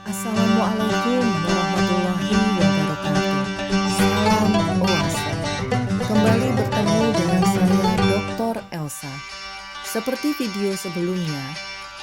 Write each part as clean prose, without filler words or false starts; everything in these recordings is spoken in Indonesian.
Assalamualaikum warahmatullahi wabarakatuh. Salam Oase. Kembali bertemu dengan saya Dr. Elsa. Seperti video sebelumnya,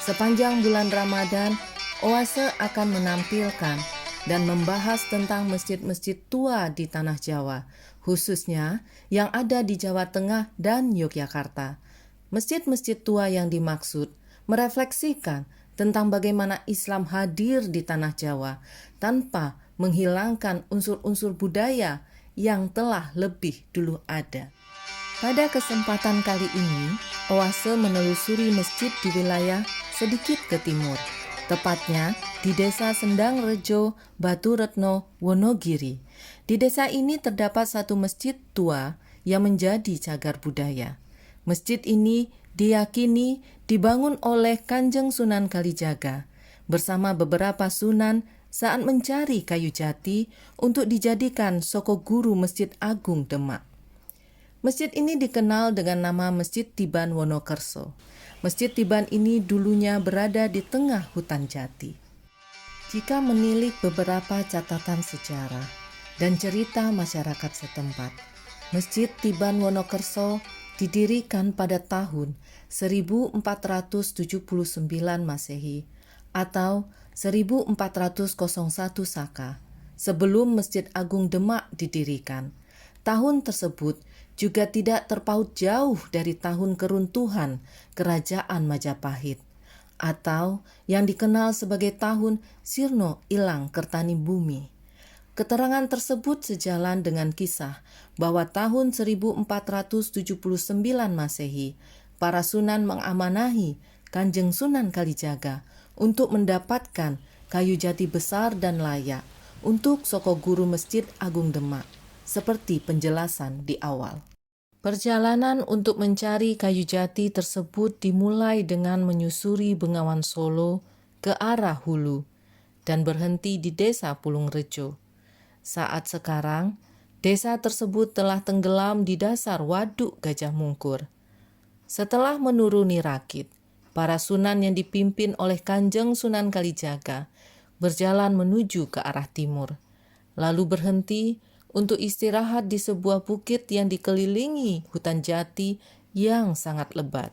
sepanjang bulan Ramadan, Oase akan menampilkan dan membahas tentang masjid-masjid tua di Tanah Jawa, khususnya yang ada di Jawa Tengah dan Yogyakarta. Masjid-masjid tua yang dimaksud merefleksikan tentang bagaimana Islam hadir di Tanah Jawa tanpa menghilangkan unsur-unsur budaya yang telah lebih dulu ada. Pada kesempatan kali ini, Oase menelusuri masjid di wilayah sedikit ke timur, tepatnya di Desa Sendang Rejo, Batu Retno, Wonogiri. Di desa ini terdapat satu masjid tua yang menjadi cagar budaya. Masjid ini diyakini dibangun oleh Kanjeng Sunan Kalijaga bersama beberapa sunan saat mencari kayu jati untuk dijadikan soko guru Masjid Agung Demak. Masjid ini dikenal dengan nama Masjid Tiban Wonokerso. Masjid Tiban ini dulunya berada di tengah hutan jati. Jika menilik beberapa catatan sejarah dan cerita masyarakat setempat, Masjid Tiban Wonokerso didirikan pada tahun 1479 Masehi atau 1401 Saka sebelum Masjid Agung Demak didirikan. Tahun tersebut juga tidak terpaut jauh dari tahun keruntuhan Kerajaan Majapahit atau yang dikenal sebagai tahun Sirno Ilang Kertani Bumi. Keterangan tersebut sejalan dengan kisah bahwa tahun 1479 Masehi, para sunan mengamanahi Kanjeng Sunan Kalijaga untuk mendapatkan kayu jati besar dan layak untuk soko guru Masjid Agung Demak, seperti penjelasan di awal. Perjalanan untuk mencari kayu jati tersebut dimulai dengan menyusuri Bengawan Solo ke arah hulu dan berhenti di Desa Pulung Rejo. Saat sekarang, desa tersebut telah tenggelam di dasar Waduk Gajah Mungkur. Setelah menuruni rakit, para sunan yang dipimpin oleh Kanjeng Sunan Kalijaga berjalan menuju ke arah timur, lalu berhenti untuk istirahat di sebuah bukit yang dikelilingi hutan jati yang sangat lebat.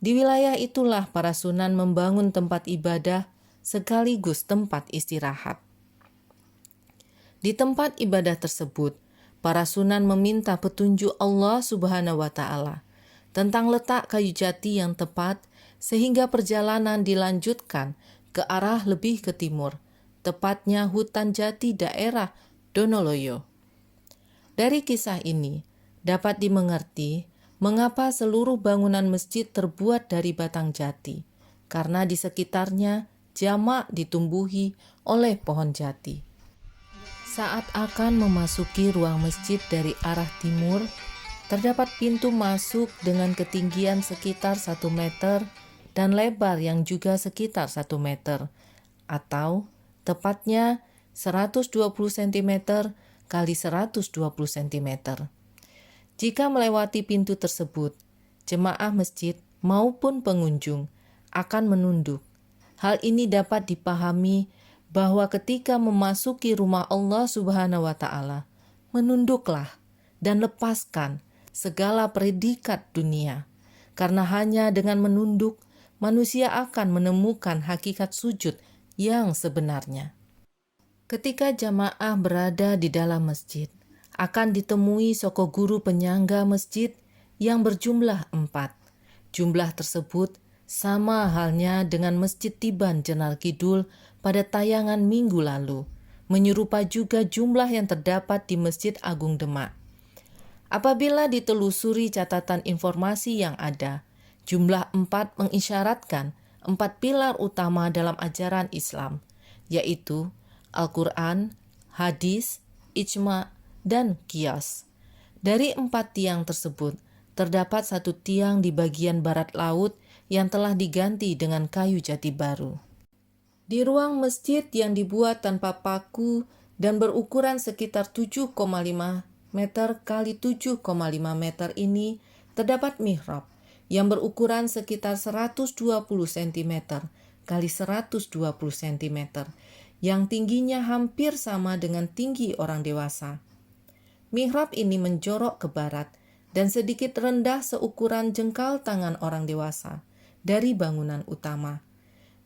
Di wilayah itulah para sunan membangun tempat ibadah sekaligus tempat istirahat. Di tempat ibadah tersebut, para sunan meminta petunjuk Allah Subhanahu wa Ta'ala tentang letak kayu jati yang tepat sehingga perjalanan dilanjutkan ke arah lebih ke timur, tepatnya hutan jati daerah Donoloyo. Dari kisah ini dapat dimengerti mengapa seluruh bangunan masjid terbuat dari batang jati, karena di sekitarnya jamak ditumbuhi oleh pohon jati. Saat akan memasuki ruang masjid dari arah timur, terdapat pintu masuk dengan ketinggian sekitar 1 meter dan lebar yang juga sekitar 1 meter, atau tepatnya 120 cm kali 120 cm. Jika melewati pintu tersebut, jemaah masjid maupun pengunjung akan menunduk. Hal ini dapat dipahami bahwa ketika memasuki rumah Allah Subhanahu wa Ta'ala, menunduklah dan lepaskan segala predikat dunia, karena hanya dengan menunduk manusia akan menemukan hakikat sujud yang sebenarnya. Ketika jamaah berada di dalam masjid, akan ditemui soko guru penyangga masjid yang berjumlah 4. Jumlah tersebut sama halnya dengan Masjid Tiban Jenar Kidul pada tayangan minggu lalu, menyerupai juga jumlah yang terdapat di Masjid Agung Demak. Apabila ditelusuri catatan informasi yang ada, jumlah 4 mengisyaratkan 4 pilar utama dalam ajaran Islam, yaitu Al-Quran, hadis, ijma, dan qiyas. Dari 4 tiang tersebut, terdapat 1 tiang di bagian barat laut yang telah diganti dengan kayu jati baru. Di ruang masjid yang dibuat tanpa paku dan berukuran sekitar 7,5 meter kali 7,5 meter ini, terdapat mihrab yang berukuran sekitar 120 cm kali 120 cm, yang tingginya hampir sama dengan tinggi orang dewasa. Mihrab ini menjorok ke barat dan sedikit rendah seukuran jengkal tangan orang dewasa dari bangunan utama.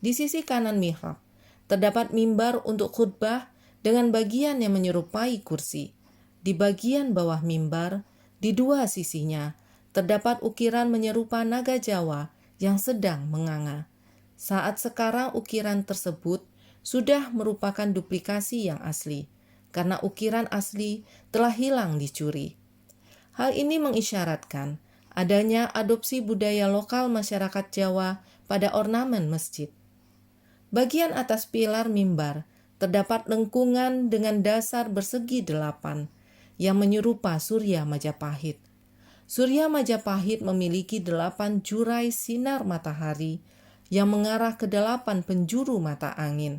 Di sisi kanan mihrab, terdapat mimbar untuk khutbah dengan bagian yang menyerupai kursi. Di bagian bawah mimbar, di dua sisinya, terdapat ukiran menyerupa naga Jawa yang sedang menganga. Saat sekarang ukiran tersebut sudah merupakan duplikasi yang asli, karena ukiran asli telah hilang dicuri. Hal ini mengisyaratkan adanya adopsi budaya lokal masyarakat Jawa pada ornamen masjid. Bagian atas pilar mimbar terdapat lengkungan dengan dasar bersegi 8 yang menyerupa Surya Majapahit. Surya Majapahit memiliki 8 jurai sinar matahari yang mengarah ke 8 penjuru mata angin.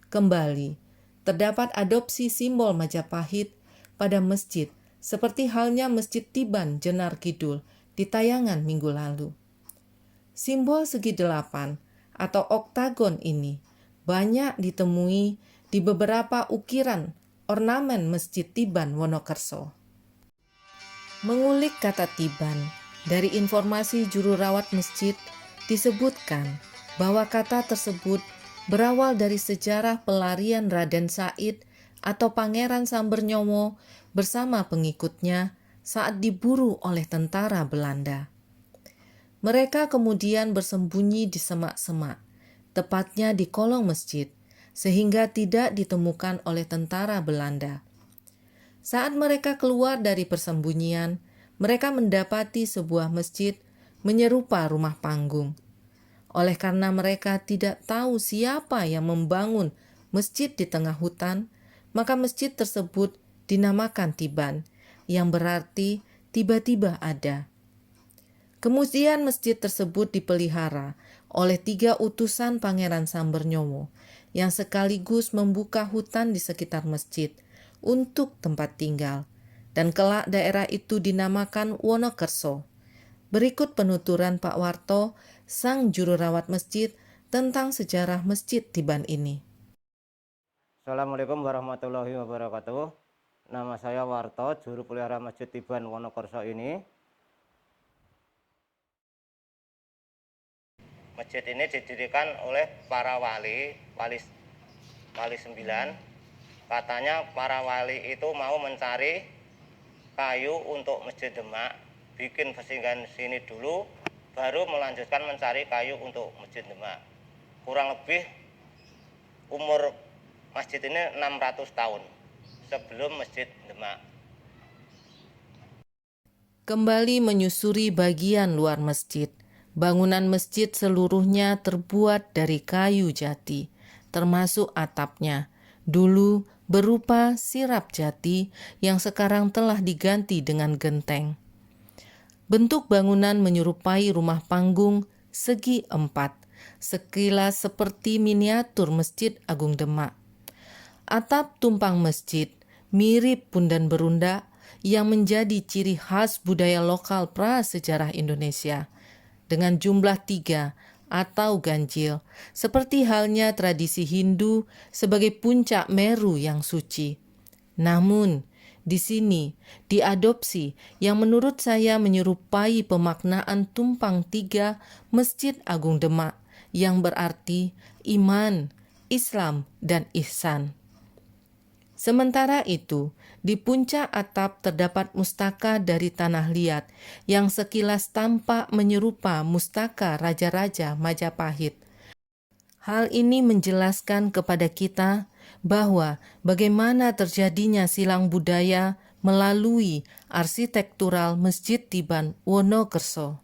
Kembali, terdapat adopsi simbol Majapahit pada masjid seperti halnya Masjid Tiban Jenar Kidul di tayangan minggu lalu. Simbol segi 8 atau oktagon ini banyak ditemui di beberapa ukiran ornamen Masjid Tiban Wonokerso. Mengulik kata Tiban, dari informasi juru rawat masjid disebutkan bahwa kata tersebut berawal dari sejarah pelarian Raden Said atau Pangeran Sambernyowo bersama pengikutnya saat diburu oleh tentara Belanda. Mereka kemudian bersembunyi di semak-semak, tepatnya di kolong masjid, sehingga tidak ditemukan oleh tentara Belanda. Saat mereka keluar dari persembunyian, mereka mendapati sebuah masjid menyerupa rumah panggung. Oleh karena mereka tidak tahu siapa yang membangun masjid di tengah hutan, maka masjid tersebut dinamakan Tiban, yang berarti tiba-tiba ada. Kemudian masjid tersebut dipelihara oleh 3 utusan Pangeran Sambernyowo yang sekaligus membuka hutan di sekitar masjid untuk tempat tinggal, dan kelak daerah itu dinamakan Wonokerso. Berikut penuturan Pak Warto, sang juru rawat masjid, tentang sejarah Masjid Tiban ini. Assalamualaikum warahmatullahi wabarakatuh. Nama saya Warto, juru pelihara Masjid Tiban Wonokerso ini. Masjid ini didirikan oleh para wali 9. Katanya para wali itu mau mencari kayu untuk Masjid Demak, bikin persinggahan sini dulu, baru melanjutkan mencari kayu untuk Masjid Demak. Kurang lebih umur masjid ini 600 tahun sebelum Masjid Demak. Kembali menyusuri bagian luar masjid. Bangunan masjid seluruhnya terbuat dari kayu jati, termasuk atapnya. Dulu berupa sirap jati yang sekarang telah diganti dengan genteng. Bentuk bangunan menyerupai rumah panggung segi 4, sekilas seperti miniatur Masjid Agung Demak. Atap tumpang masjid mirip pundan berundak yang menjadi ciri khas budaya lokal prasejarah Indonesia, dengan jumlah 3 atau ganjil, seperti halnya tradisi Hindu sebagai puncak Meru yang suci. Namun, di sini diadopsi yang menurut saya menyerupai pemaknaan tumpang 3 Masjid Agung Demak, yang berarti iman, Islam, dan ihsan. Sementara itu, di puncak atap terdapat mustaka dari tanah liat yang sekilas tampak menyerupa mustaka Raja-Raja Majapahit. Hal ini menjelaskan kepada kita bahwa bagaimana terjadinya silang budaya melalui arsitektural Masjid Tiban Wonokerso.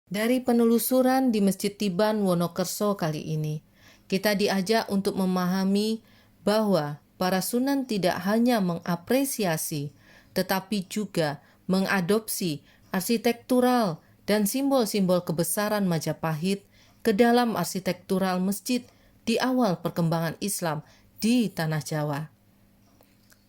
Dari penelusuran di Masjid Tiban Wonokerso kali ini, kita diajak untuk memahami bahwa para Sunan tidak hanya mengapresiasi, tetapi juga mengadopsi arsitektural dan simbol-simbol kebesaran Majapahit ke dalam arsitektural masjid di awal perkembangan Islam di Tanah Jawa.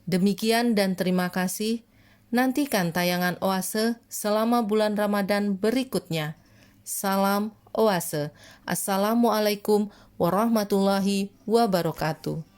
Demikian dan terima kasih. Nantikan tayangan Oase selama bulan Ramadan berikutnya. Salam Oase. Assalamualaikum warahmatullahi wabarakatuh.